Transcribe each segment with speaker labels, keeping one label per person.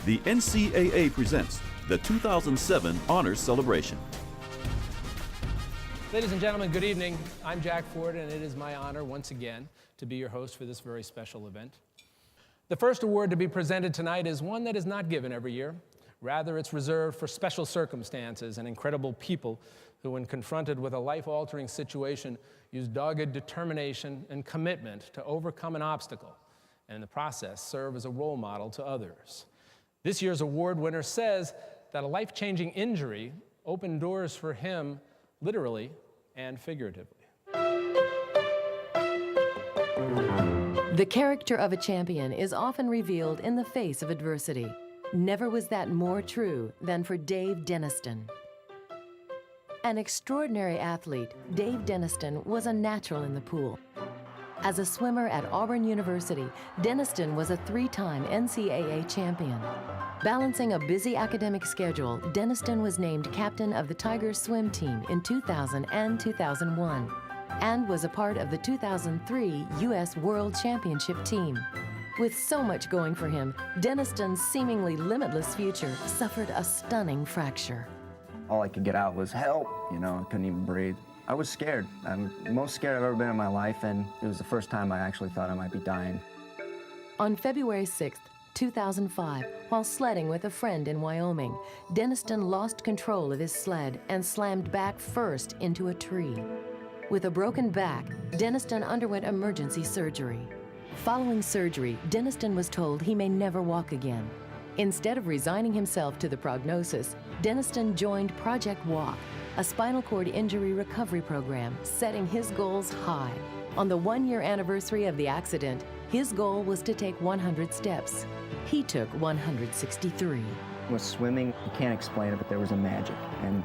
Speaker 1: the NCAA presents the 2007 Honors Celebration.
Speaker 2: Ladies and gentlemen, good evening. I'm Jack Ford, and it is my honor once again to be your host for this very special event. The first award to be presented tonight is one that is not given every year. Rather, it's reserved for special circumstances and incredible people who, when confronted with a life-altering situation, use dogged determination and commitment to overcome an obstacle, and in the process, serve as a role model to others. This year's award winner says that a life-changing injury opened doors for him literally and figuratively.
Speaker 3: The character of a champion is often revealed in the face of adversity. Never was that more true than for Dave Denniston. An extraordinary athlete, Dave Denniston was a natural in the pool. As a swimmer at Auburn University, Denniston was a three-time NCAA champion. Balancing a busy academic schedule, Denniston was named captain of the Tigers swim team in 2000 and 2001, and was a part of the 2003 U.S. World Championship team. With so much going for him, Denniston's seemingly limitless future suffered a stunning fracture.
Speaker 4: All I could get out was help, I couldn't even breathe. I was scared. I'm the most scared I've ever been in my life, and it was the first time I actually thought I might be dying.
Speaker 3: On February 6th, 2005, while sledding with a friend in Wyoming, Denniston lost control of his sled and slammed back first into a tree. With a broken back, Denniston underwent emergency surgery. Following surgery, Denniston was told he may never walk again. Instead of resigning himself to the prognosis, Denniston joined Project Walk, a spinal cord injury recovery program, setting his goals high. On the one-year anniversary of the accident, his goal was to take 100 steps. He took 163.
Speaker 4: With swimming, you can't explain it, but there was a magic. And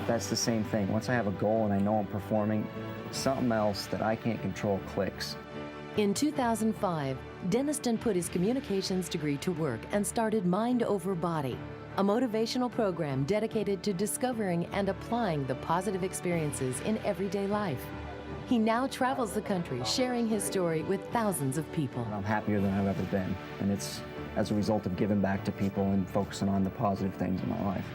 Speaker 4: that's the same thing. Once I have a goal and I know I'm performing, something else that I can't control clicks.
Speaker 3: In 2005, Denniston put his communications degree to work and started Mind Over Body, a motivational program dedicated to discovering and applying the positive experiences in everyday life. He now travels the country sharing his story with thousands of people.
Speaker 4: I'm happier than I've ever been, and it's as a result of giving back to people and focusing on the positive things in my life.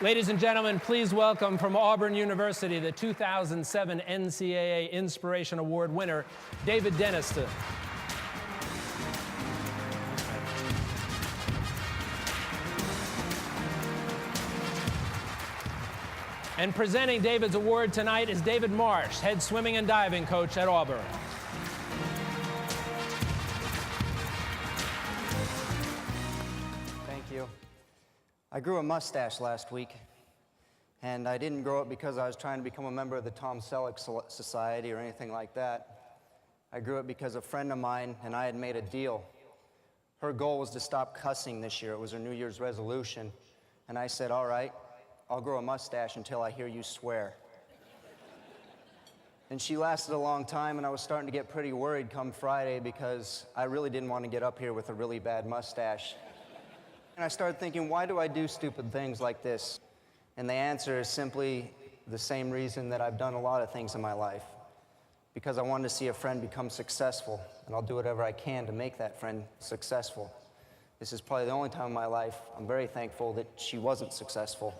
Speaker 2: Ladies and gentlemen, please welcome from Auburn University the 2007 NCAA Inspiration Award winner, David Denniston. And presenting David's award tonight is David Marsh, head swimming and diving coach at Auburn.
Speaker 5: Thank you. I grew a mustache last week, and I didn't grow it because I was trying to become a member of the Tom Selleck Society or anything like that. I grew it because a friend of mine and I had made a deal. Her goal was to stop cussing this year. It was her New Year's resolution. And I said, all right, I'll grow a mustache until I hear you swear. And she lasted a long time, and I was starting to get pretty worried come Friday because I really didn't want to get up here with a really bad mustache. And I started thinking, why do I do stupid things like this? And the answer is simply the same reason that I've done a lot of things in my life. Because I wanted to see a friend become successful, and I'll do whatever I can to make that friend successful. This is probably the only time in my life I'm very thankful that she wasn't successful.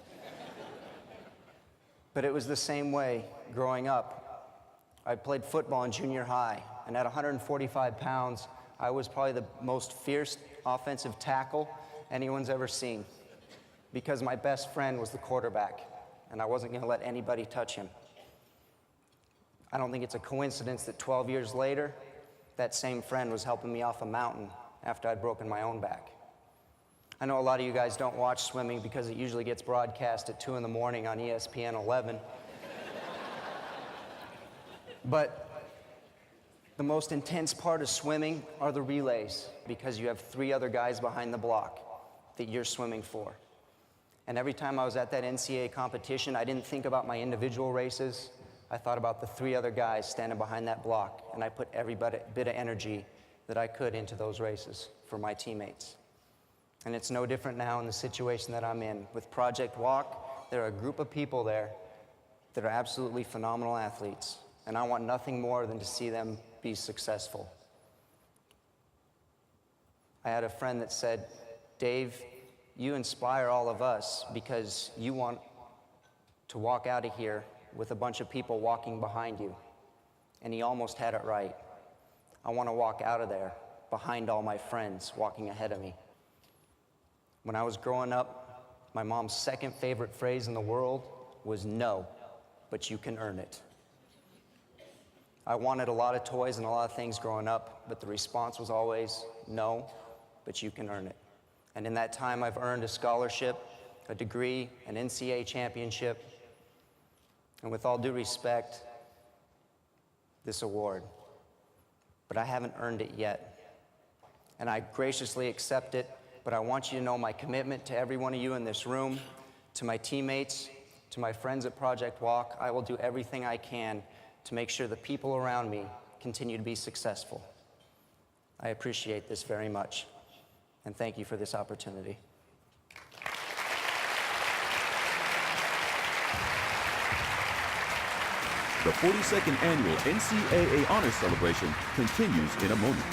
Speaker 5: But it was the same way growing up. I played football in junior high, and at 145 pounds, I was probably the most fierce offensive tackle anyone's ever seen, because my best friend was the quarterback, and I wasn't going to let anybody touch him. I don't think it's a coincidence that 12 years later, that same friend was helping me off a mountain after I'd broken my own back. I know a lot of you guys don't watch swimming because it usually gets broadcast at 2 in the morning on ESPN 11. But the most intense part of swimming are the relays, because you have 3 other guys behind the block that you're swimming for. And every time I was at that NCAA competition, I didn't think about my individual races. I thought about the 3 other guys standing behind that block, and I put every bit of energy that I could into those races for my teammates. And it's no different now in the situation that I'm in. With Project Walk, there are a group of people there that are absolutely phenomenal athletes, and I want nothing more than to see them be successful. I had a friend that said, Dave, you inspire all of us because you want to walk out of here with a bunch of people walking behind you. And he almost had it right. I want to walk out of there behind all my friends walking ahead of me. When I was growing up, my mom's second favorite phrase in the world was no, but you can earn it. I wanted a lot of toys and a lot of things growing up, but the response was always no, but you can earn it. And in that time, I've earned a scholarship, a degree, an NCAA championship, and with all due respect, this award. But I haven't earned it yet. And I graciously accept it, but I want you to know my commitment to every one of you in this room, to my teammates, to my friends at Project Walk. I will do everything I can to make sure the people around me continue to be successful. I appreciate this very much, and thank you for this opportunity.
Speaker 1: The 42nd Annual NCAA Honors Celebration continues in a moment.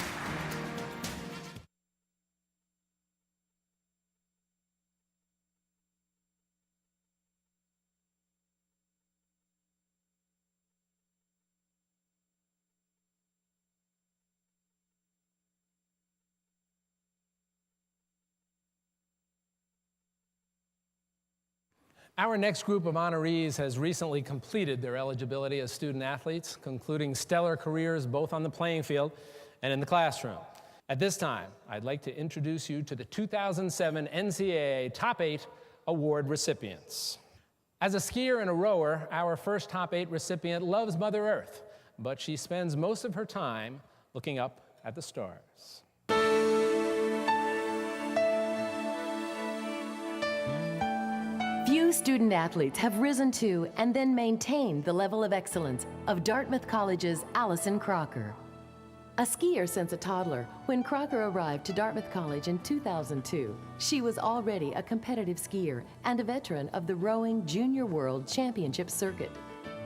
Speaker 2: Our next group of honorees has recently completed their eligibility as student athletes, concluding stellar careers both on the playing field and in the classroom. At this time, I'd like to introduce you to the 2007 NCAA Top 8 Award recipients. As a skier and a rower, our first Top 8 recipient loves Mother Earth, but she spends most of her time looking up at the stars.
Speaker 3: Few student athletes have risen to and then maintained the level of excellence of Dartmouth College's Alison Crocker. A skier since a toddler, when Crocker arrived to Dartmouth College in 2002, she was already a competitive skier and a veteran of the rowing Junior World Championship circuit.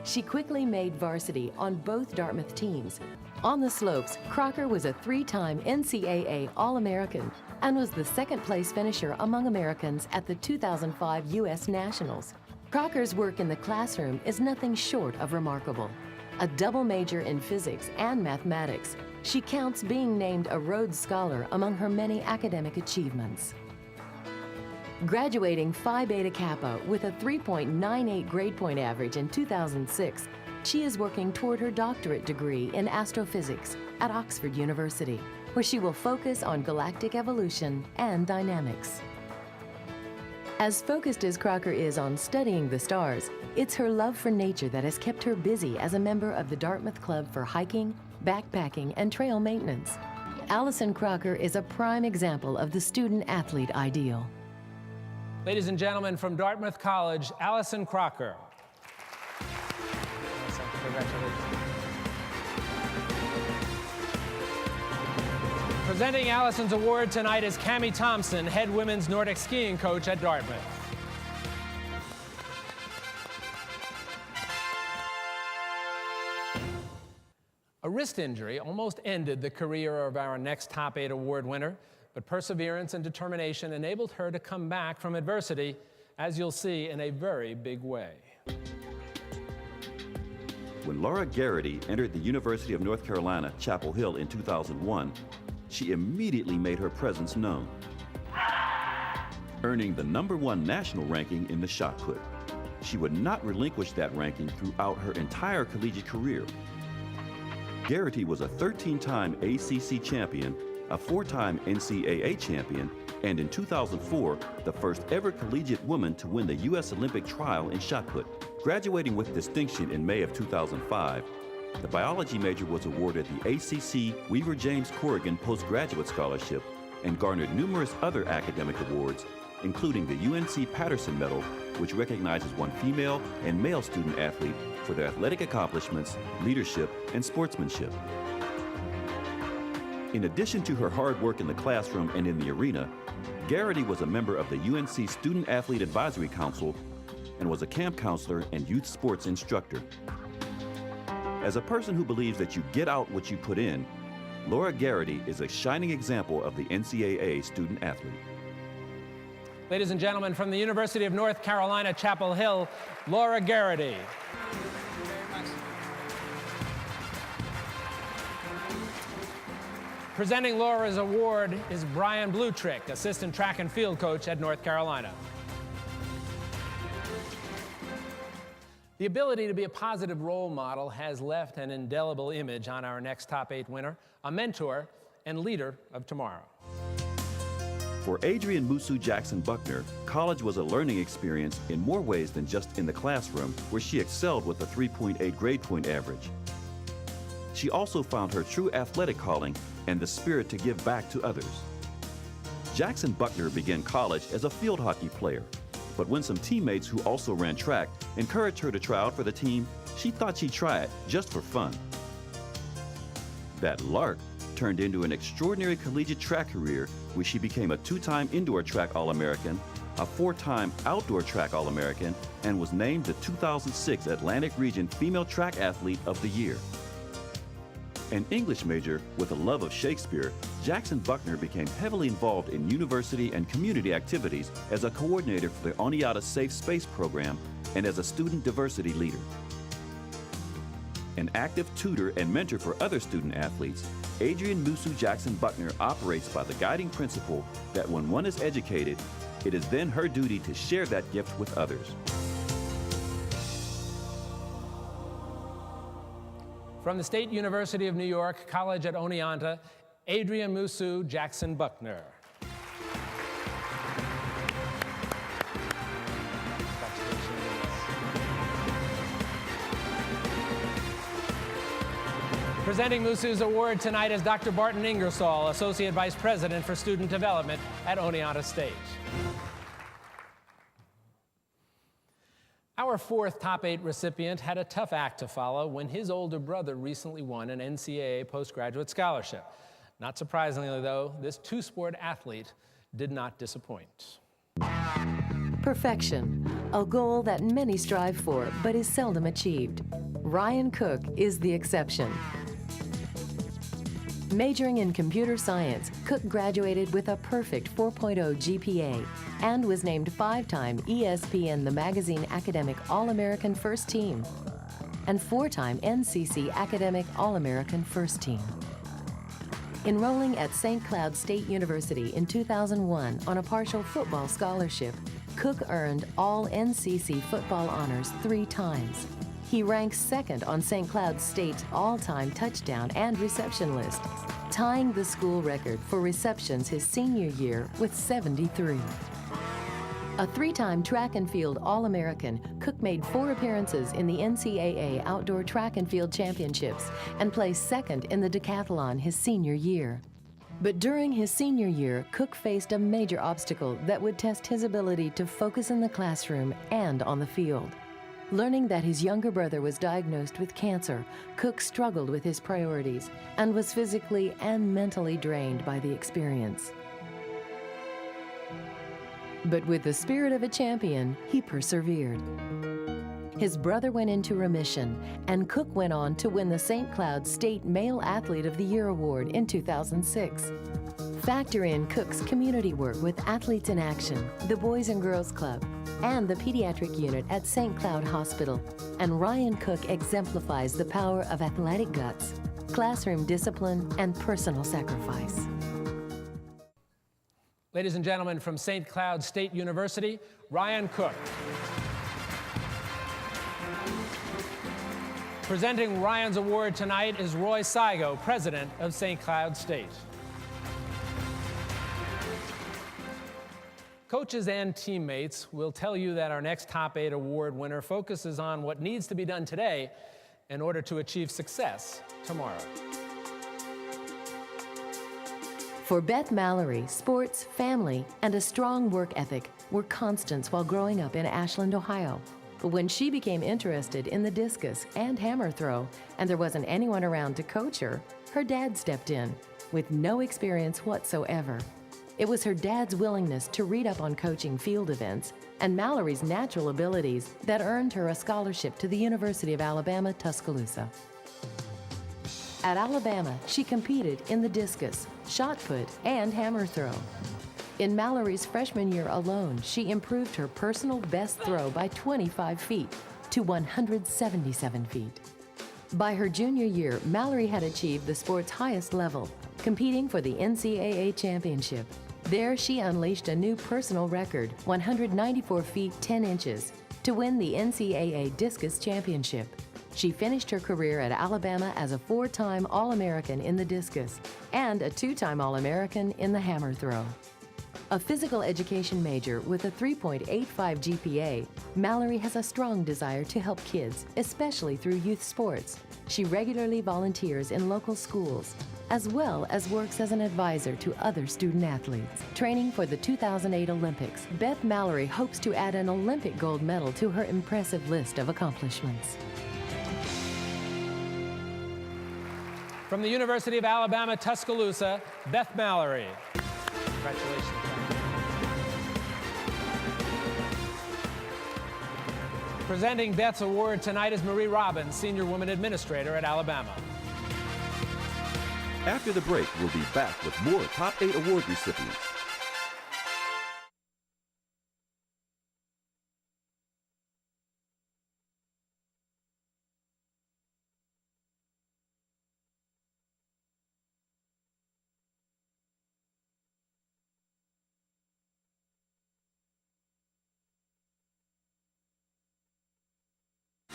Speaker 3: She quickly made varsity on both Dartmouth teams. On the slopes, Crocker was a 3-time NCAA All-American and was the second-place finisher among Americans at the 2005 U.S. Nationals. Crocker's work in the classroom is nothing short of remarkable. A double major in physics and mathematics, she counts being named a Rhodes Scholar among her many academic achievements. Graduating Phi Beta Kappa with a 3.98 grade point average in 2006, she is working toward her doctorate degree in astrophysics at Oxford University, where she will focus on galactic evolution and dynamics. As focused as Crocker is on studying the stars, it's her love for nature that has kept her busy as a member of the Dartmouth Club for hiking, backpacking, and trail maintenance. Alison Crocker is a prime example of the student-athlete ideal.
Speaker 2: Ladies and gentlemen, from Dartmouth College, Alison Crocker. Congratulations. Presenting Alison's award tonight is Cammie Thompson, head women's Nordic skiing coach at Dartmouth. A wrist injury almost ended the career of our next Top 8 award winner, but perseverance and determination enabled her to come back from adversity, as you'll see, in a very big way.
Speaker 1: When Laura Garrity entered the University of North Carolina, Chapel Hill in 2001, she immediately made her presence known, earning the #1 national ranking in the shot put. She would not relinquish that ranking throughout her entire collegiate career. Garrity was a 13-time ACC champion, a 4-time NCAA champion, and in 2004, the first ever collegiate woman to win the U.S. Olympic trial in shot put. Graduating with distinction in May of 2005, the biology major was awarded the ACC Weaver James Corrigan Postgraduate Scholarship and garnered numerous other academic awards, including the UNC Patterson Medal, which recognizes one female and male student athlete for their athletic accomplishments, leadership, and sportsmanship. In addition to her hard work in the classroom and in the arena, Garrity was a member of the UNC Student Athlete Advisory Council and was a camp counselor and youth sports instructor. As a person who believes that you get out what you put in, Laura Garrity is a shining example of the NCAA student athlete.
Speaker 2: Ladies and gentlemen, from the University of North Carolina, Chapel Hill, Laura Garrity. Presenting Laura's award is Brian Bluetrick, assistant track and field coach at North Carolina. The ability to be a positive role model has left an indelible image on our next top 8 winner, a mentor and leader of tomorrow.
Speaker 1: For Adrianne Musu Jackson Buckner, college was a learning experience in more ways than just in the classroom, where she excelled with a 3.8 grade point average. She also found her true athletic calling and the spirit to give back to others. Jackson Buckner began college as a field hockey player, but when some teammates who also ran track encouraged her to try out for the team, she thought she'd try it just for fun. That lark turned into an extraordinary collegiate track career where she became a 2-time indoor track All-American, a 4-time outdoor track All-American, and was named the 2006 Atlantic Region Female Track Athlete of the Year. An English major with a love of Shakespeare, Jackson Buckner became heavily involved in university and community activities as a coordinator for the Oneonta Safe Space program and as a student diversity leader. An active tutor and mentor for other student athletes, Adrianne Musu Jackson Buckner operates by the guiding principle that when one is educated, it is then her duty to share that gift with others.
Speaker 2: From the State University of New York, College at Oneonta, Adrianne Musu Jackson Buckner. Presenting Musu's award tonight is Dr. Barton Ingersoll, Associate Vice President for Student Development at Oneonta State. Our 4th top 8 recipient had a tough act to follow when his older brother recently won an NCAA postgraduate scholarship. Not surprisingly, though, this 2-sport athlete did not disappoint.
Speaker 3: Perfection, a goal that many strive for but is seldom achieved. Ryan Cook is the exception. Majoring in computer science, Cook graduated with a perfect 4.0 GPA and was named 5-time ESPN The Magazine Academic All-American First Team and 4-time NCC Academic All-American First Team. Enrolling at St. Cloud State University in 2001 on a partial football scholarship, Cook earned all NCC football honors 3 times. He ranks 2nd on St. Cloud State's all-time touchdown and reception list, tying the school record for receptions his senior year with 73. A 3-time track and field All-American, Cook made 4 appearances in the NCAA Outdoor Track and Field Championships and placed 2nd in the decathlon his senior year. But during his senior year, Cook faced a major obstacle that would test his ability to focus in the classroom and on the field. Learning that his younger brother was diagnosed with cancer, Cook struggled with his priorities and was physically and mentally drained by the experience. But with the spirit of a champion, he persevered. His brother went into remission, and Cook went on to win the St. Cloud State Male Athlete of the Year Award in 2006. Factor in Cook's community work with Athletes in Action, the Boys and Girls Club, and the pediatric unit at St. Cloud Hospital, and Ryan Cook exemplifies the power of athletic guts, classroom discipline, and personal sacrifice.
Speaker 2: Ladies and gentlemen, from St. Cloud State University, Ryan Cook. Presenting Ryan's award tonight is Roy Saigo, president of St. Cloud State. Coaches and teammates will tell you that our next top 8 award winner focuses on what needs to be done today in order to achieve success tomorrow.
Speaker 3: For Beth Mallory, sports, family, and a strong work ethic were constants while growing up in Ashland, Ohio. But when she became interested in the discus and hammer throw, and there wasn't anyone around to coach her, her dad stepped in, with no experience whatsoever. It was her dad's willingness to read up on coaching field events and Mallory's natural abilities that earned her a scholarship to the University of Alabama, Tuscaloosa. At Alabama, she competed in the discus, shot put, and hammer throw. In Mallory's freshman year alone, she improved her personal best throw by 25 feet to 177 feet. By her junior year, Mallory had achieved the sport's highest level, competing for the NCAA championship. There, she unleashed a new personal record, 194 feet 10 inches, to win the NCAA Discus Championship. She finished her career at Alabama as a 4-time All-American in the discus and a 2-time All-American in the hammer throw. A physical education major with a 3.85 GPA, Mallory has a strong desire to help kids, especially through youth sports. She regularly volunteers in local schools, as well as works as an advisor to other student athletes. Training for the 2008 Olympics, Beth Mallory hopes to add an Olympic gold medal to her impressive list of accomplishments.
Speaker 2: From the University of Alabama, Tuscaloosa, Beth Mallory. Congratulations. Presenting Beth's award tonight is Marie Robbins, Senior Woman Administrator at Alabama.
Speaker 1: After the break, we'll be back with more Top 8 award recipients.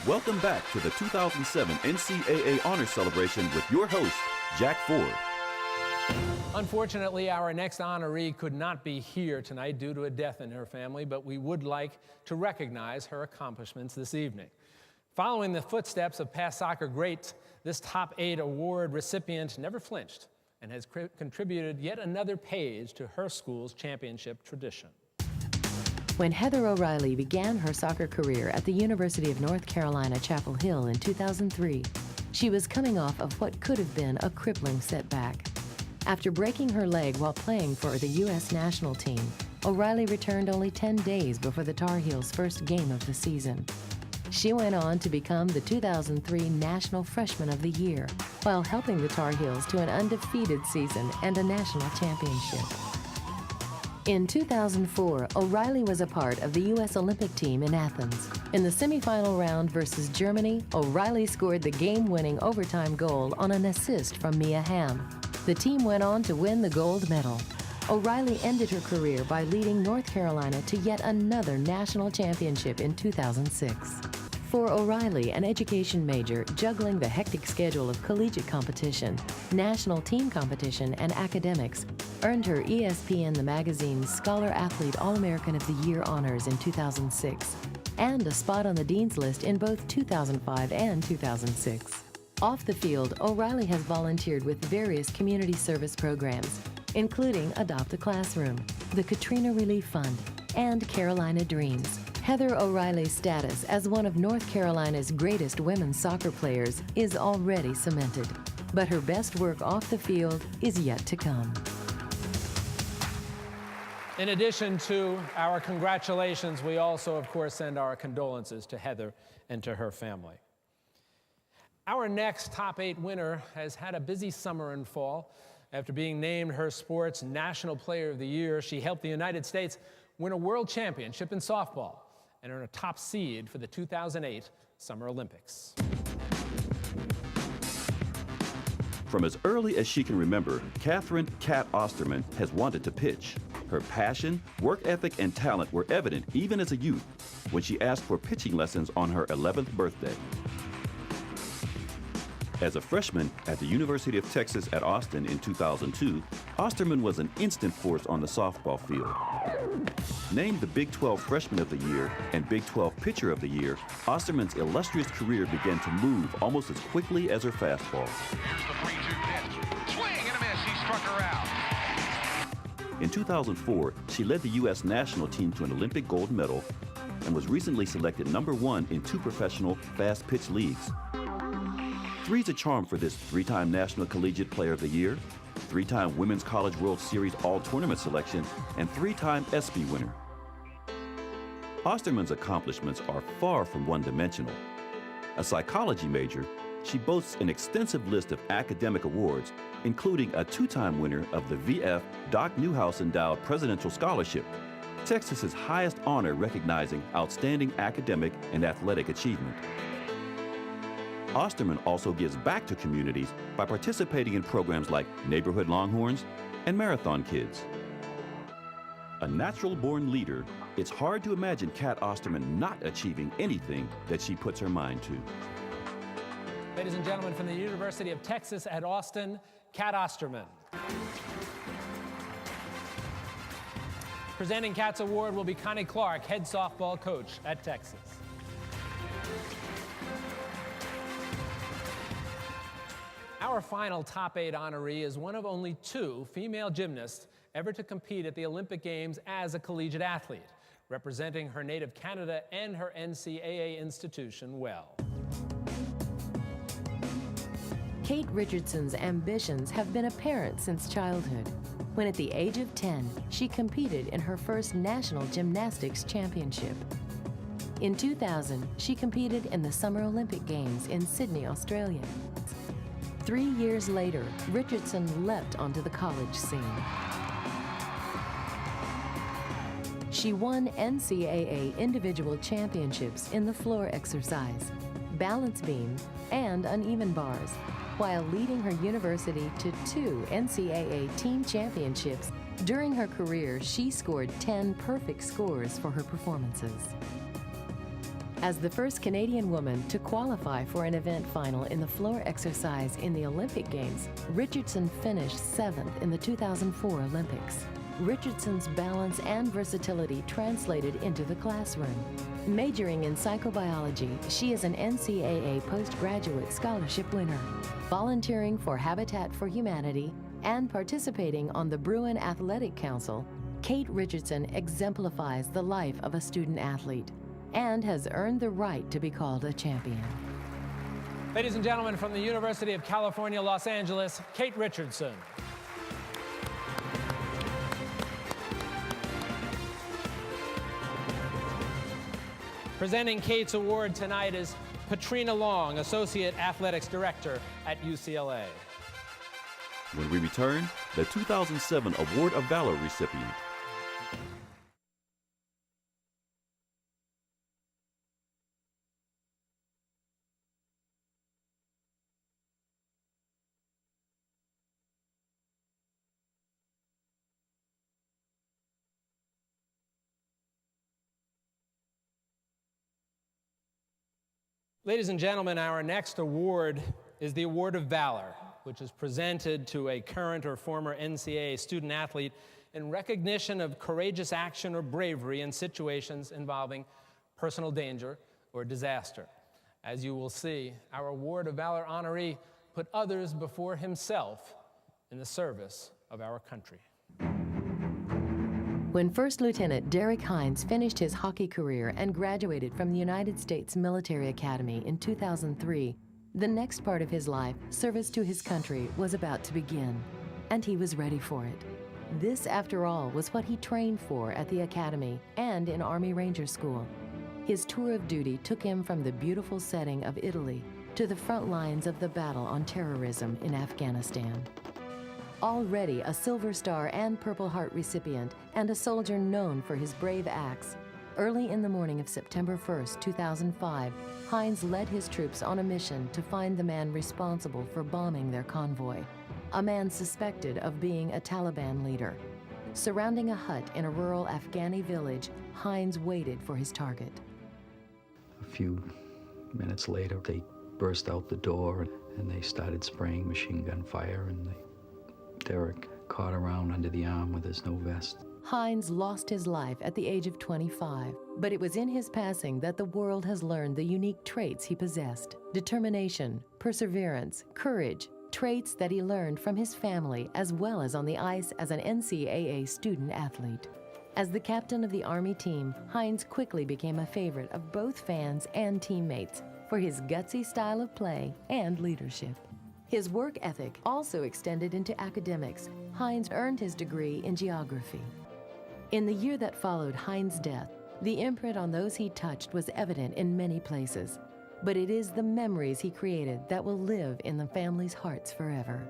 Speaker 1: Welcome back to the 2007 NCAA Honors Celebration with your host, Jack Ford.
Speaker 2: Unfortunately, our next honoree could not be here tonight due to a death in her family, but we would like to recognize her accomplishments this evening. Following the footsteps of past soccer greats, this Top 8 award recipient never flinched and has contributed yet another page to her school's championship tradition.
Speaker 3: When Heather O'Reilly began her soccer career at the University of North Carolina, Chapel Hill in 2003, she was coming off of what could have been a crippling setback. After breaking her leg while playing for the U.S. national team, O'Reilly returned only 10 days before the Tar Heels' first game of the season. She went on to become the 2003 National Freshman of the Year, while helping the Tar Heels to an undefeated season and a national championship. In 2004, O'Reilly was a part of the U.S. Olympic team in Athens. In the semifinal round versus Germany, O'Reilly scored the game-winning overtime goal on an assist from Mia Hamm. The team went on to win the gold medal. O'Reilly ended her career by leading North Carolina to yet another national championship in 2006. For O'Reilly, an education major juggling the hectic schedule of collegiate competition, national team competition, and academics, earned her ESPN The Magazine's Scholar Athlete All-American of the Year honors in 2006, and a spot on the Dean's List in both 2005 and 2006. Off the field, O'Reilly has volunteered with various community service programs, including Adopt a Classroom, the Katrina Relief Fund, and Carolina Dreams. Heather O'Reilly's status as one of North Carolina's greatest women's soccer players is already cemented, but her best work off the field is yet to come.
Speaker 2: In addition to our congratulations, we also, of course, send our condolences to Heather and to her family. Our next Top 8 winner has had a busy summer and fall. After being named her sport's National Player of the Year, she helped the United States win a world championship in softball and earn a top seed for the 2008 Summer Olympics.
Speaker 1: From as early as she can remember, Catherine "Cat" Osterman has wanted to pitch. Her passion, work ethic, and talent were evident even as a youth when she asked for pitching lessons on her 11th birthday. As a freshman at the University of Texas at Austin in 2002, Osterman was an instant force on the softball field. Named the Big 12 Freshman of the Year and Big 12 Pitcher of the Year, Osterman's illustrious career began to move almost as quickly as her fastball.
Speaker 6: Here's the 3-2 pitch. Swing and a miss. He struck her out.
Speaker 1: In 2004, she led the U.S. national team to an Olympic gold medal and was recently selected #1 in 2 professional fast-pitch leagues. Three's a charm for this 3-time National Collegiate Player of the Year, 3-time Women's College World Series All-Tournament selection, and 3-time ESPY winner. Osterman's accomplishments are far from one-dimensional. A psychology major, She boasts an extensive list of academic awards, including a 2-time winner of the VF Doc Newhouse Endowed Presidential Scholarship, Texas's highest honor recognizing outstanding academic and athletic achievement. Osterman also gives back to communities by participating in programs like Neighborhood Longhorns and Marathon Kids. A natural-born leader, it's hard to imagine Kat Osterman not achieving anything that she puts her mind to.
Speaker 2: Ladies and gentlemen, from the University of Texas at Austin, Kat Osterman. Presenting Kat's award will be Connie Clark, head softball coach at Texas. Our final top 8 honoree is one of only 2 female gymnasts ever to compete at the Olympic Games as a collegiate athlete, representing her native Canada and her NCAA institution well.
Speaker 3: Kate Richardson's ambitions have been apparent since childhood, when at the age of 10, she competed in her first national gymnastics championship. In 2000, she competed in the Summer Olympic Games in Sydney, Australia. 3 years later, Richardson leapt onto the college scene. She won NCAA individual championships in the floor exercise, balance beam, and uneven bars, while leading her university to 2 NCAA team championships. During her career, she scored 10 perfect scores for her performances. As the first Canadian woman to qualify for an event final in the floor exercise in the Olympic Games, Richardson finished 7th in the 2004 Olympics. Richardson's balance and versatility translated into the classroom. Majoring in psychobiology, she is an NCAA postgraduate scholarship winner. Volunteering for Habitat for Humanity and participating on the Bruin Athletic Council, Kate Richardson exemplifies the life of a student athlete and has earned the right to be called a champion.
Speaker 2: Ladies and gentlemen, from the University of California, Los Angeles, Kate Richardson. Presenting Kate's award tonight is Patrina Long, Associate Athletics Director at UCLA.
Speaker 1: When we return, the 2007 Award of Valor recipient.
Speaker 2: Ladies and gentlemen, our next award is the Award of Valor, which is presented to a current or former NCAA student athlete in recognition of courageous action or bravery in situations involving personal danger or disaster. As you will see, our Award of Valor honoree put others before himself in the service of our country.
Speaker 3: When First Lieutenant Derek Hines finished his hockey career and graduated from the United States Military Academy in 2003, the next part of his life, service to his country, was about to begin, and he was ready for it. This, after all, was what he trained for at the Academy and in Army Ranger School. His tour of duty took him from the beautiful setting of Italy to the front lines of the battle on terrorism in Afghanistan. Already a Silver Star and Purple Heart recipient and a soldier known for his brave acts, early in the morning of September 1st, 2005, Hines led his troops on a mission to find the man responsible for bombing their convoy, a man suspected of being a Taliban leader. Surrounding a hut in a rural Afghani village, Hines waited for his target.
Speaker 7: A few minutes later, they burst out the door and they started spraying machine gun fire, and Derek caught around under the arm with his no vest.
Speaker 3: Hines lost his life at the age of 25, but it was in his passing that the world has learned the unique traits he possessed: determination, perseverance, courage, traits that he learned from his family as well as on the ice as an NCAA student athlete. As the captain of the Army team, Hines quickly became a favorite of both fans and teammates for his gutsy style of play and leadership. His work ethic also extended into academics. Hines earned his degree in geography. In the year that followed Hines' death, the imprint on those he touched was evident in many places. but it is the memories he created that will live in the family's hearts forever.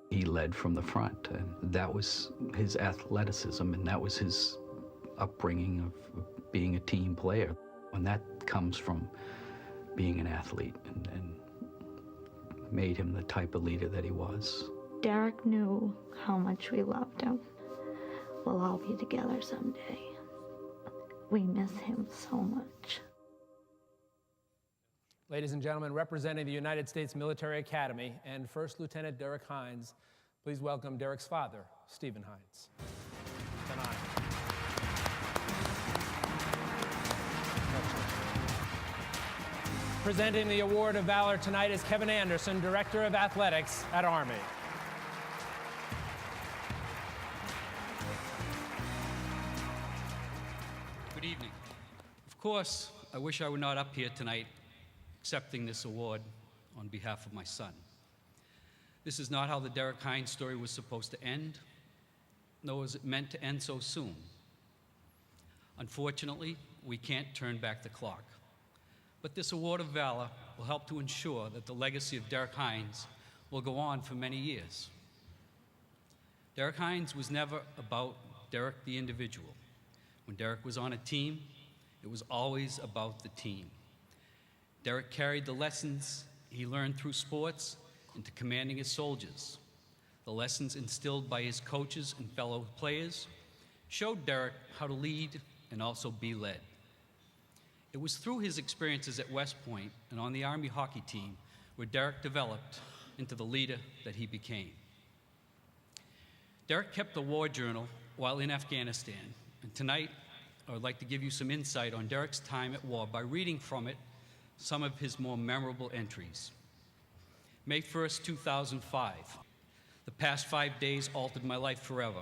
Speaker 7: He led from the front, and that was his athleticism, and that was his upbringing of being a team player. And that comes from being an athlete and made him the type of leader that he was.
Speaker 8: Derek knew how much we loved him. We'll all be together someday. We miss him so much.
Speaker 2: Ladies and gentlemen, representing the United States Military Academy and First Lieutenant Derek Hines, please welcome Derek's father, Stephen Hines. Tonight. Presenting the Award of Valor tonight is Kevin Anderson, Director of Athletics at Army.
Speaker 9: Good evening. Of course, I wish I were not up here tonight accepting this award on behalf of my son. This is not how the Derek Hines story was supposed to end, nor was it meant to end so soon. Unfortunately, we can't turn back the clock. But this Award of Valor will help to ensure that the legacy of Derek Hines will go on for many years. Derek Hines was never about Derek the individual. When Derek was on a team, it was always about the team. Derek carried the lessons he learned through sports into commanding his soldiers. The lessons instilled by his coaches and fellow players showed Derek how to lead and also be led. It was through his experiences at West Point and on the Army hockey team where Derek developed into the leader that he became. Derek kept a war journal while in Afghanistan, and tonight I would like to give you some insight on Derek's time at war by reading from it some of his more memorable entries. May 1st, 2005. The past 5 days altered my life forever.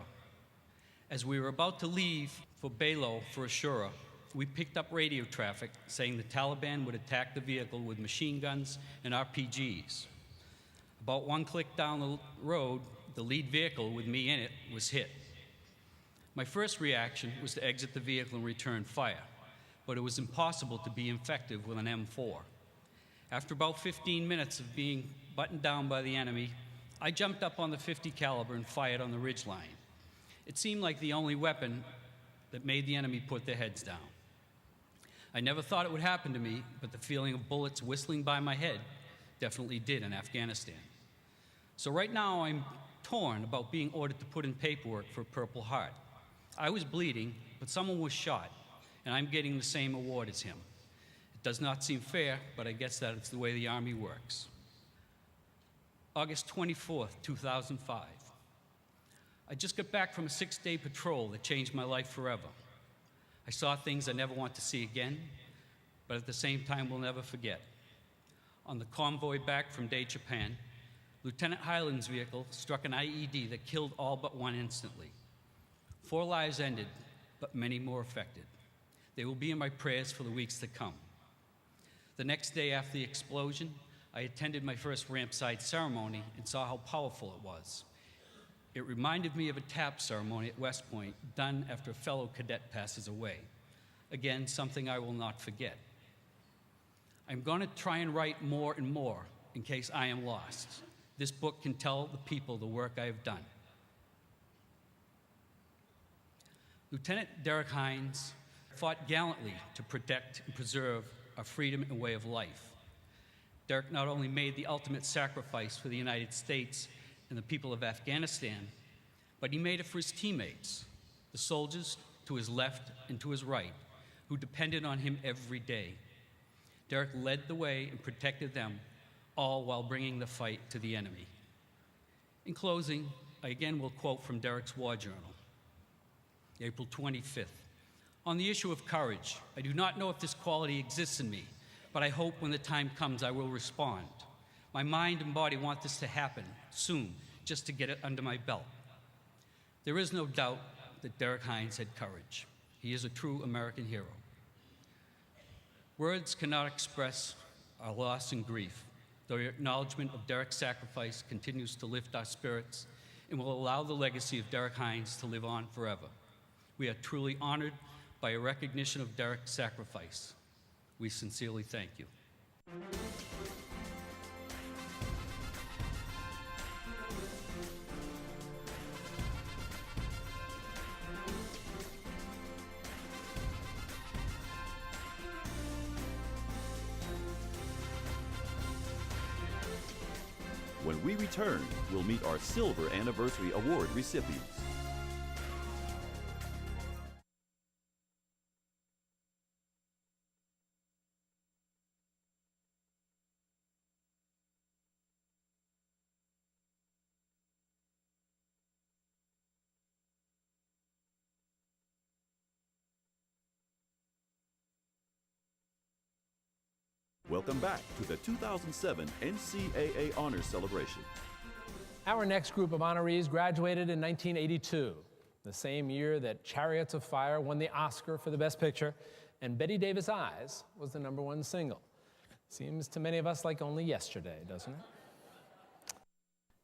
Speaker 9: As we were about to leave for Boudreaux for Ashura, we picked up radio traffic saying the Taliban would attack the vehicle with machine guns and RPGs. About one click down the road, the lead vehicle with me in it was hit. My first reaction was to exit the vehicle and return fire, but it was impossible to be effective with an M4. After about 15 minutes of being buttoned down by the enemy, I jumped up on the .50 caliber and fired on the ridgeline. It seemed like the only weapon that made the enemy put their heads down. I never thought it would happen to me, but the feeling of bullets whistling by my head definitely did in Afghanistan. So right now I'm torn about being ordered to put in paperwork for Purple Heart. I was bleeding, but someone was shot, and I'm getting the same award as him. It does not seem fair, but I guess that it's the way the Army works. August 24th, 2005. I just got back from a 6-day patrol that changed my life forever. I saw things I never want to see again, but at the same time will never forget. On the convoy back from Day Japan, Lieutenant Hyland's vehicle struck an IED that killed all but one instantly. 4 lives ended, but many more affected. They will be in my prayers for the weeks to come. The next day after the explosion, I attended my first ramp-side ceremony and saw how powerful it was. It reminded me of a tap ceremony at West Point done after a fellow cadet passes away. Again, something I will not forget. I'm going to try and write more and more in case I am lost. This book can tell the people the work I have done. Lieutenant Derek Hines fought gallantly to protect and preserve our freedom and way of life. Derek not only made the ultimate sacrifice for the United States and the people of Afghanistan, but he made it for his teammates, the soldiers to his left and to his right, who depended on him every day. Derek led the way and protected them, all while bringing the fight to the enemy. In closing, I again will quote from Derek's War Journal, April 25th. On the issue of courage, I do not know if this quality exists in me, but I hope when the time comes I will respond. My mind and body want this to happen soon, just to get it under my belt. There is no doubt that Derek Hines had courage. He is a true American hero. Words cannot express our loss and grief, though your acknowledgement of Derek's sacrifice continues to lift our spirits and will allow the legacy of Derek Hines to live on forever. We are truly honored by a recognition of Derek's sacrifice. We sincerely thank you.
Speaker 1: When we return, we'll meet our Silver Anniversary Award recipients. Welcome back to the 2007 NCAA Honors Celebration.
Speaker 2: Our next group of honorees graduated in 1982, the same year that Chariots of Fire won the Oscar for the Best Picture, and Betty Davis' Eyes was the #1 single. Seems to many of us like only yesterday, doesn't it?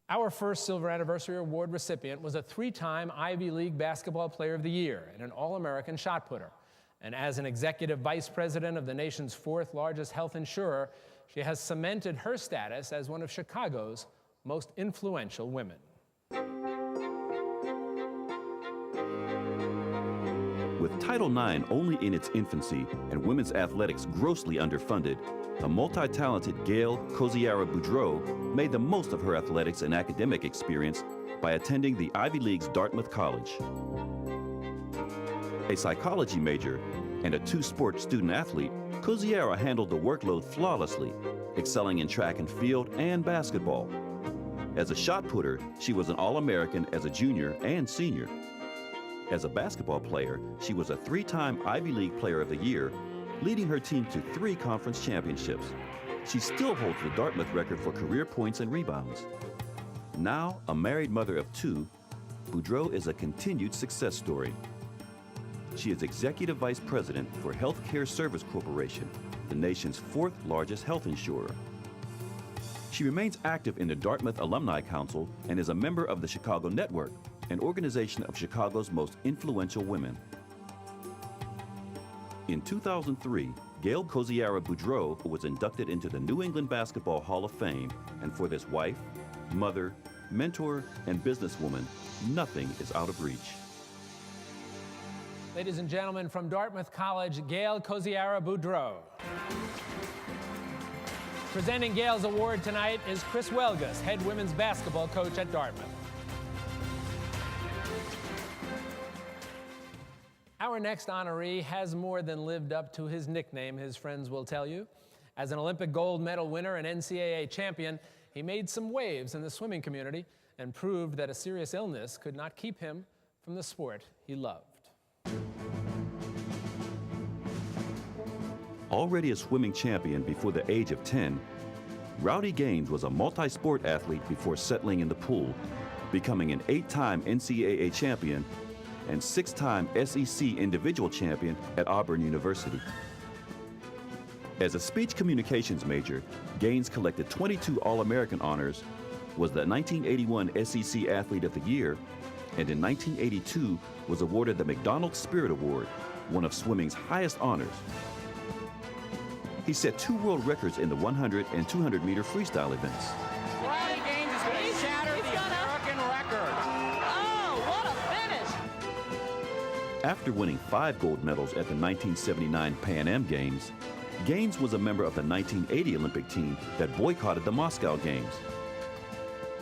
Speaker 2: Our first Silver Anniversary Award recipient was a 3-time Ivy League Basketball Player of the Year and an All-American shot putter. And as an executive vice president of the nation's 4th largest health insurer, she has cemented her status as one of Chicago's most influential women.
Speaker 1: With Title IX only in its infancy and women's athletics grossly underfunded, the multi-talented Gail Koziara Boudreaux made the most of her athletics and academic experience by attending the Ivy League's Dartmouth College. A psychology major and a 2-sport student athlete, Koziara handled the workload flawlessly, excelling in track and field and basketball. As a shot putter, she was an All-American as a junior and senior. As a basketball player, she was a 3-time Ivy League Player of the Year, leading her team to 3 conference championships. She still holds the Dartmouth record for career points and rebounds. Now a married mother of 2, Boudreaux is a continued success story. She is Executive Vice President for Healthcare Service Corporation, the nation's 4th largest health insurer. She remains active in the Dartmouth Alumni Council and is a member of the Chicago Network, an organization of Chicago's most influential women. In 2003, Gail Koziara Boudreaux was inducted into the New England Basketball Hall of Fame, and for this wife, mother, mentor, and businesswoman, nothing is out of reach.
Speaker 2: Ladies and gentlemen, from Dartmouth College, Gail Koziara Boudreaux. Presenting Gail's award tonight is Chris Welgus, head women's basketball coach at Dartmouth. Our next honoree has more than lived up to his nickname, his friends will tell you. As an Olympic gold medal winner and NCAA champion, he made some waves in the swimming community and proved that a serious illness could not keep him from the sport he loved.
Speaker 1: Already a swimming champion before the age of 10, Rowdy Gaines was a multi-sport athlete before settling in the pool, becoming an 8-time NCAA champion and 6-time SEC individual champion at Auburn University. As a speech communications major, Gaines collected 22 All-American honors, was the 1981 SEC Athlete of the Year, and in 1982 was awarded the McDonald Spirit Award, one of swimming's highest honors. He set 2 world records in the 100 and 200 meter freestyle events.
Speaker 10: Rowdy Gaines is going to shatter the American record. Oh, what a finish!
Speaker 1: After winning 5 gold medals at the 1979 Pan Am Games, Gaines was a member of the 1980 Olympic team that boycotted the Moscow Games.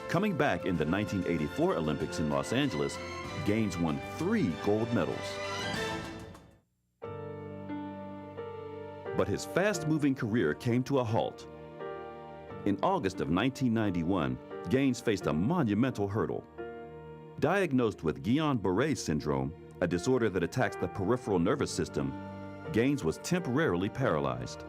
Speaker 1: Coming back in the 1984 Olympics in Los Angeles, Gaines won 3 gold medals. But his fast-moving career came to a halt. In August of 1991, Gaines faced a monumental hurdle. Diagnosed with Guillain-Barré syndrome, a disorder that attacks the peripheral nervous system, Gaines was temporarily paralyzed.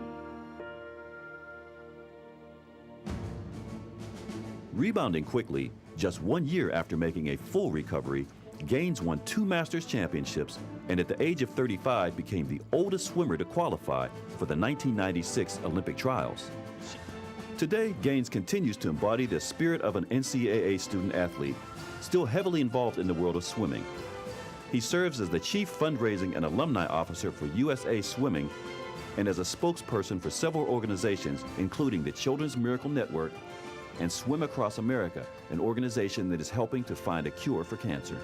Speaker 1: Rebounding quickly, just 1 year after making a full recovery, Gaines won 2 Masters championships and at the age of 35 became the oldest swimmer to qualify for the 1996 Olympic trials. Today, Gaines continues to embody the spirit of an NCAA student athlete, still heavily involved in the world of swimming. He serves as the Chief Fundraising and Alumni Officer for USA Swimming and as a spokesperson for several organizations, including the Children's Miracle Network and Swim Across America, an organization that is helping to find a cure for cancer.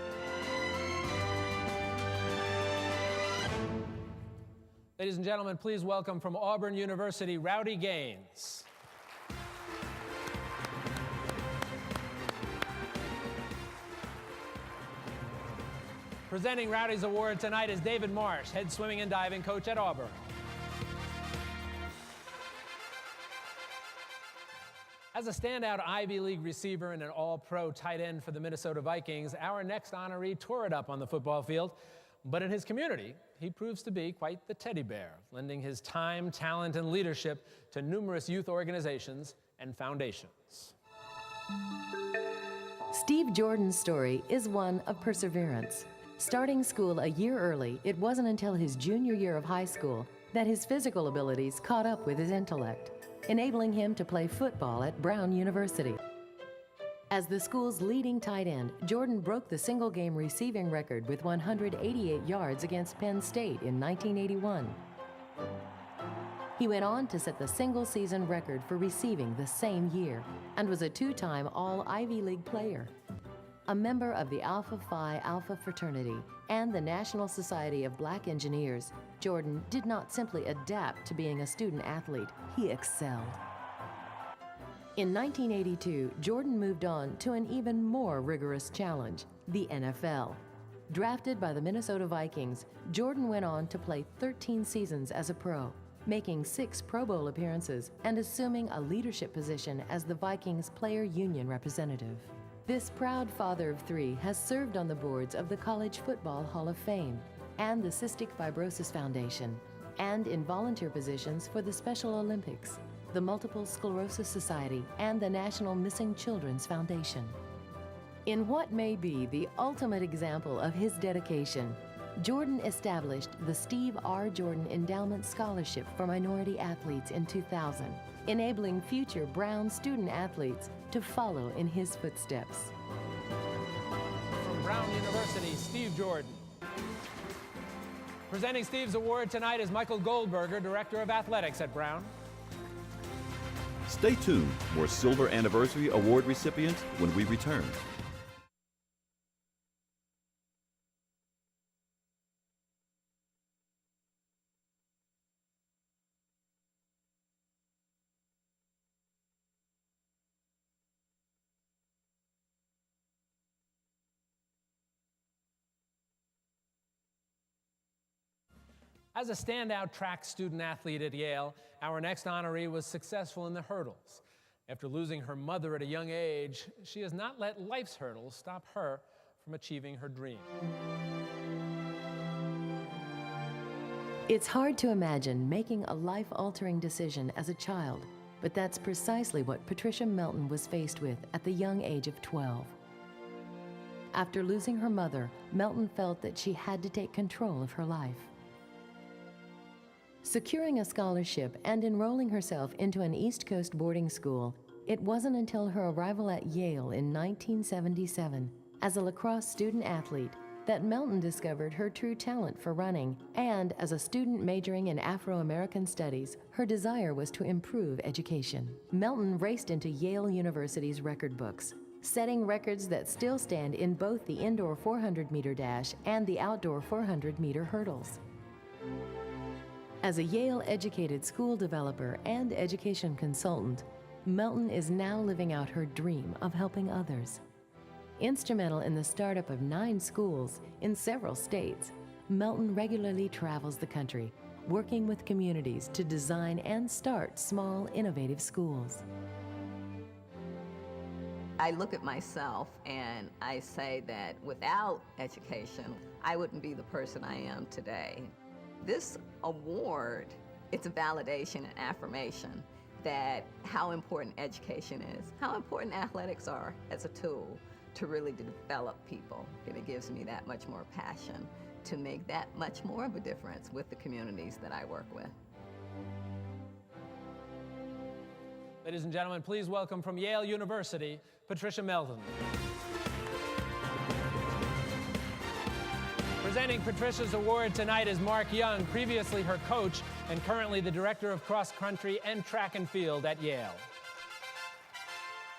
Speaker 2: Ladies and gentlemen, please welcome from Auburn University, Rowdy Gaines. Presenting Rowdy's award tonight is David Marsh, head swimming and diving coach at Auburn. As a standout Ivy League receiver and an all-pro tight end for the Minnesota Vikings, our next honoree tore it up on the football field. But in his community, he proves to be quite the teddy bear, lending his time, talent, and leadership to numerous youth organizations and foundations.
Speaker 3: Steve Jordan's story is one of perseverance. Starting school a year early, it wasn't until his junior year of high school that his physical abilities caught up with his intellect, enabling him to play football at Brown University. As the school's leading tight end, Jordan broke the single-game receiving record with 188 yards against Penn State in 1981. He went on to set the single-season record for receiving the same year and was a two-time All-Ivy League player. A member of the Alpha Phi Alpha fraternity and the National Society of Black Engineers, Jordan did not simply adapt to being a student athlete, he excelled. In 1982, Jordan moved on to an even more rigorous challenge, the NFL. Drafted by the Minnesota Vikings, Jordan went on to play 13 seasons as a pro, making 6 Pro Bowl appearances and assuming a leadership position as the Vikings player union representative. This proud father of 3 has served on the boards of the College Football Hall of Fame and the Cystic Fibrosis Foundation, and in volunteer positions for the Special Olympics, the Multiple Sclerosis Society, and the National Missing Children's Foundation. In what may be the ultimate example of his dedication, Jordan established the Steve R. Jordan Endowment Scholarship for Minority Athletes in 2000, enabling future Brown student athletes to follow in his footsteps.
Speaker 2: From Brown University, Steve Jordan. Presenting Steve's award tonight is Michael Goldberger, Director of Athletics at Brown.
Speaker 1: Stay tuned, more Silver Anniversary Award recipients when we return.
Speaker 2: As a standout track student athlete at Yale, our next honoree was successful in the hurdles. After losing her mother at a young age, she has not let life's hurdles stop her from achieving her dream.
Speaker 3: It's hard to imagine making a life-altering decision as a child, but that's precisely what Patricia Melton was faced with at the young age of 12. After losing her mother, Melton felt that she had to take control of her life. Securing a scholarship and enrolling herself into an East Coast boarding school, it wasn't until her arrival at Yale in 1977 as a lacrosse student athlete that Melton discovered her true talent for running, and as a student majoring in Afro-American studies, her desire was to improve education. Melton raced into Yale University's record books, setting records that still stand in both the indoor 400-meter dash and the outdoor 400-meter hurdles. As a Yale-educated school developer and education consultant, Melton is now living out her dream of helping others. Instrumental in the startup of 9 schools in several states, Melton regularly travels the country, working with communities to design and start small, innovative schools.
Speaker 11: I look at myself and I say that without education, I wouldn't be the person I am today. This award, it's a validation and affirmation that how important education is, how important athletics are as a tool to really develop people. And it gives me that much more passion to make that much more of a difference with the communities that I work with.
Speaker 2: Ladies and gentlemen, please welcome from Yale University, Patricia Melton. Presenting Patricia's award tonight is Mark Young, previously her coach and currently the director of cross country and track and field at Yale.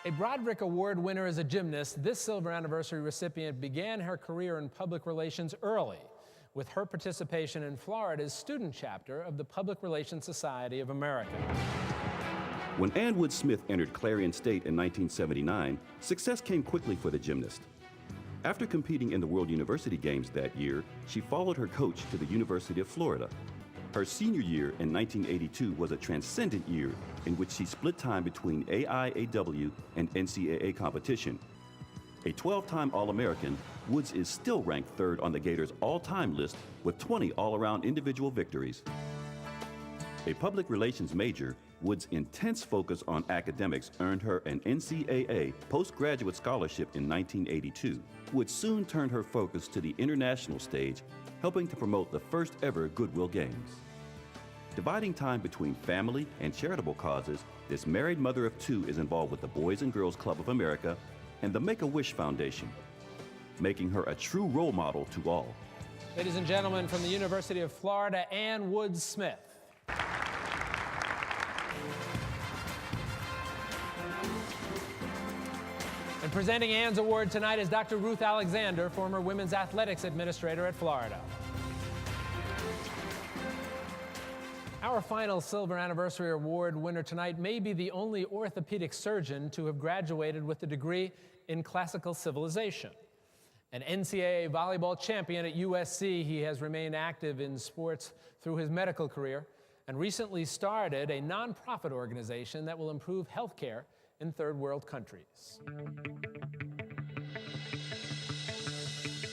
Speaker 2: A Broderick Award winner as a gymnast, this silver anniversary recipient began her career in public relations early with her participation in Florida's student chapter of the Public Relations Society of America.
Speaker 1: When Ann Wood Smith entered Clarion State in 1979, success came quickly for the gymnast. After competing in the World University Games that year, she followed her coach to the University of Florida. Her senior year in 1982 was a transcendent year in which she split time between AIAW and NCAA competition. A 12-time All-American, Woods is still ranked third on the Gators' all-time list with 20 all-around individual victories. A public relations major, Woods' intense focus on academics earned her an NCAA postgraduate scholarship in 1982. Woods soon turned her focus to the international stage, helping to promote the first ever Goodwill Games. Dividing time between family and charitable causes, this married mother of two is involved with the Boys and Girls Club of America and the Make-A-Wish Foundation, making her a true role model to all.
Speaker 2: Ladies and gentlemen, from the University of Florida, Ann Wood Smith. And presenting Ann's award tonight is Dr. Ruth Alexander, former women's athletics administrator at Florida. Our final silver anniversary award winner tonight may be the only orthopedic surgeon to have graduated with a degree in classical civilization. An NCAA volleyball champion at USC, he has remained active in sports through his medical career and recently started a nonprofit organization that will improve health care in third world countries.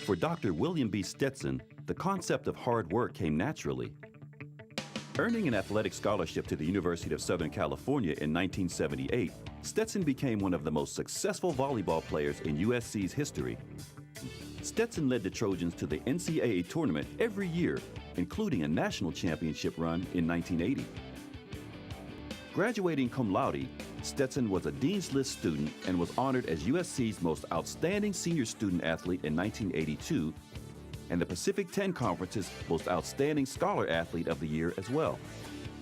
Speaker 1: For Dr. William B. Stetson, the concept of hard work came naturally. Earning an athletic scholarship to the University of Southern California in 1978, Stetson became one of the most successful volleyball players in USC's history. Stetson led the Trojans to the NCAA tournament every year, including a national championship run in 1980. Graduating cum laude, Stetson was a Dean's List student and was honored as USC's most outstanding senior student athlete in 1982 and the Pacific 10 Conference's most outstanding scholar athlete of the year as well.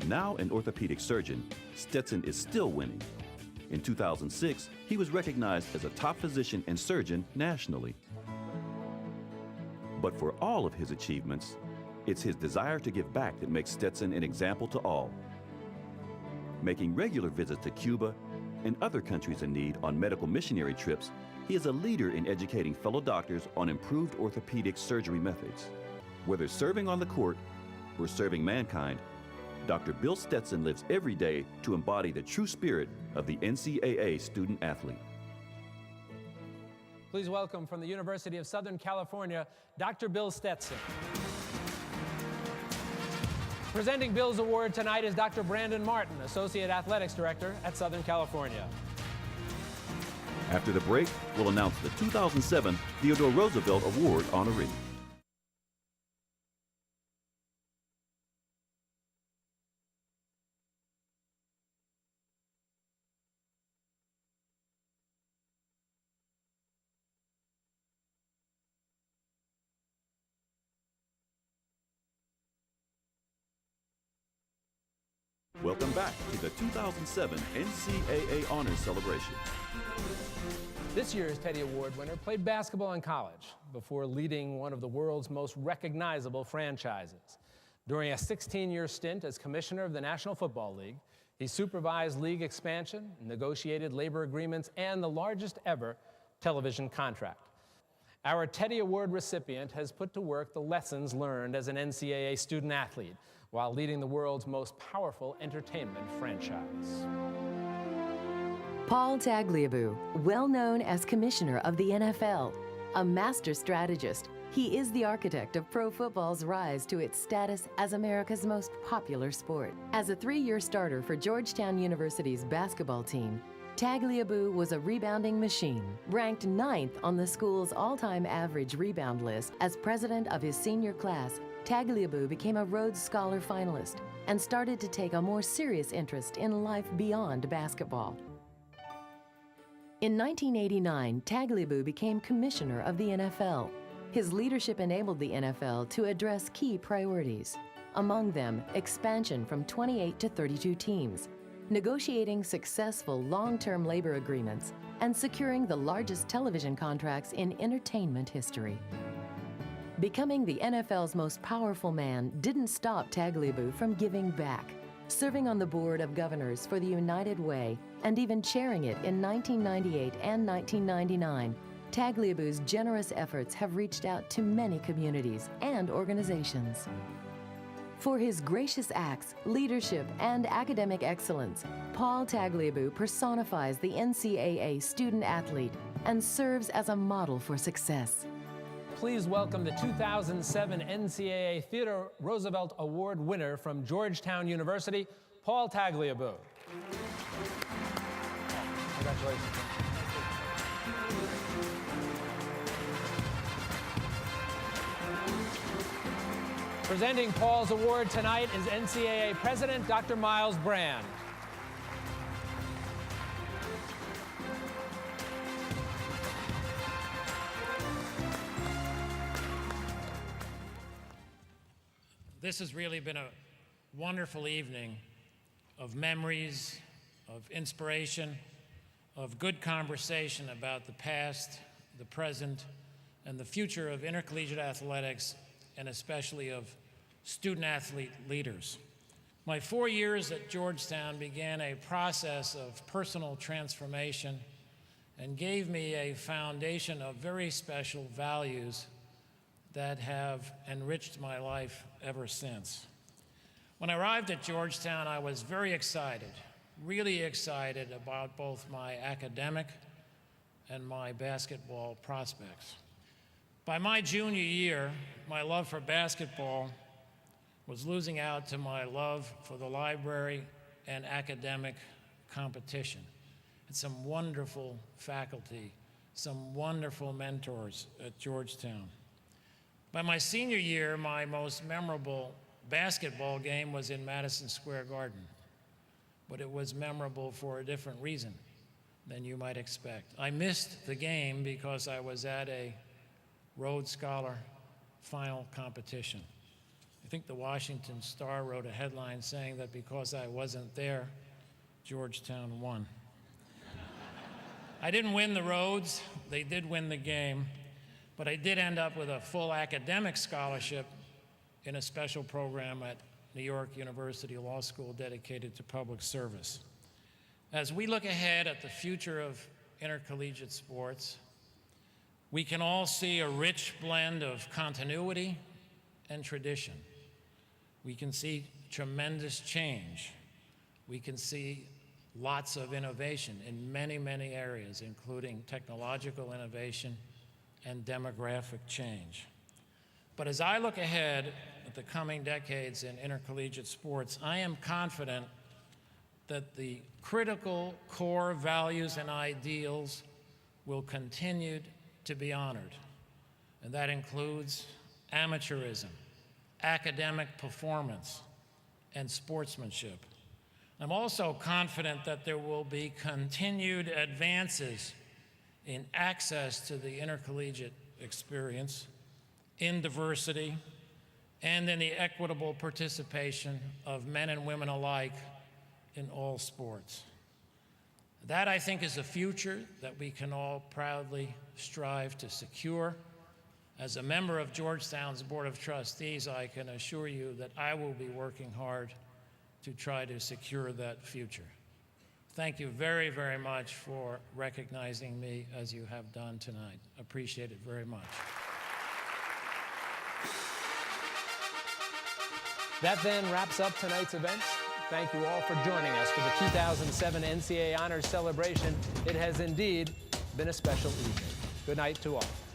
Speaker 1: Now an orthopedic surgeon, Stetson is still winning. In 2006, he was recognized as a top physician and surgeon nationally. But for all of his achievements, it's his desire to give back that makes Stetson an example to all. Making regular visits to Cuba and other countries in need on medical missionary trips, he is a leader in educating fellow doctors on improved orthopedic surgery methods. Whether serving on the court or serving mankind, Dr. Bill Stetson lives every day to embody the true spirit of the NCAA student athlete.
Speaker 2: Please welcome from the University of Southern California, Dr. Bill Stetson. Presenting Bill's award tonight is Dr. Brandon Martin, Associate Athletics Director at Southern California.
Speaker 1: After the break, we'll announce the 2007 Theodore Roosevelt Award honoree. Welcome back to the 2007 NCAA Honors Celebration.
Speaker 2: This year's Teddy Award winner played basketball in college before leading one of the world's most recognizable franchises. During a 16-year stint as commissioner of the National Football League, he supervised league expansion, negotiated labor agreements, and the largest ever television contract. Our Teddy Award recipient has put to work the lessons learned as an NCAA student athlete while leading the world's most powerful entertainment franchise.
Speaker 3: Paul Tagliabue, well known as Commissioner of the NFL, a master strategist, he is the architect of pro football's rise to its status as America's most popular sport. As a 3-year starter for Georgetown University's basketball team, Tagliabue was a rebounding machine, ranked 9th on the school's all-time average rebound list. As president of his senior class, Tagliabue became a Rhodes Scholar finalist and started to take a more serious interest in life beyond basketball. In 1989, Tagliabue became commissioner of the NFL. His leadership enabled the NFL to address key priorities. Among them, expansion from 28 to 32 teams, negotiating successful long-term labor agreements, and securing the largest television contracts in entertainment history. Becoming the NFL's most powerful man didn't stop Tagliabue from giving back, serving on the board of governors for the United Way and even chairing it in 1998 and 1999. Tagliabue's generous efforts have reached out to many communities and organizations. For his gracious acts, leadership, and academic excellence, Paul Tagliabue personifies the NCAA student athlete and serves as a model for success.
Speaker 2: Please welcome the 2007 NCAA Theodore Roosevelt Award winner from Georgetown University, Paul Tagliabue. Congratulations. Presenting Paul's award tonight is NCAA President Dr. Miles Brand.
Speaker 12: This has really been a wonderful evening of memories, of inspiration, of good conversation about the past, the present, and the future of intercollegiate athletics, and especially of student-athlete leaders. My 4 years at Georgetown began a process of personal transformation and gave me a foundation of very special values that have enriched my life ever since. When I arrived at Georgetown, I was very excited, really excited about both my academic and my basketball prospects. By my junior year, my love for basketball was losing out to my love for the library and academic competition. And some wonderful faculty, some wonderful mentors at Georgetown. By my senior year, my most memorable basketball game was in Madison Square Garden, but it was memorable for a different reason than you might expect. I missed the game because I was at a Rhodes Scholar final competition. I think the Washington Star wrote a headline saying that because I wasn't there, Georgetown won. I didn't win the Rhodes, they did win the game, but I did end up with a full academic scholarship in a special program at New York University Law School dedicated to public service. As we look ahead at the future of intercollegiate sports, we can all see a rich blend of continuity and tradition. We can see tremendous change. We can see lots of innovation in many, many areas, including technological innovation and demographic change. But as I look ahead at the coming decades in intercollegiate sports, I am confident that the critical core values and ideals will continue to be honored. And that includes amateurism, academic performance, and sportsmanship. I'm also confident that there will be continued advances in access to the intercollegiate experience, in diversity, and in the equitable participation of men and women alike in all sports. That, I think, is a future that we can all proudly strive to secure. As a member of Georgetown's Board of Trustees, I can assure you that I will be working hard to try to secure that future. Thank you very, very much for recognizing me as you have done tonight. Appreciate it very much.
Speaker 2: That then wraps up tonight's events. Thank you all for joining us for the 2007 NCAA Honors Celebration. It has indeed been a special evening. Good night to all.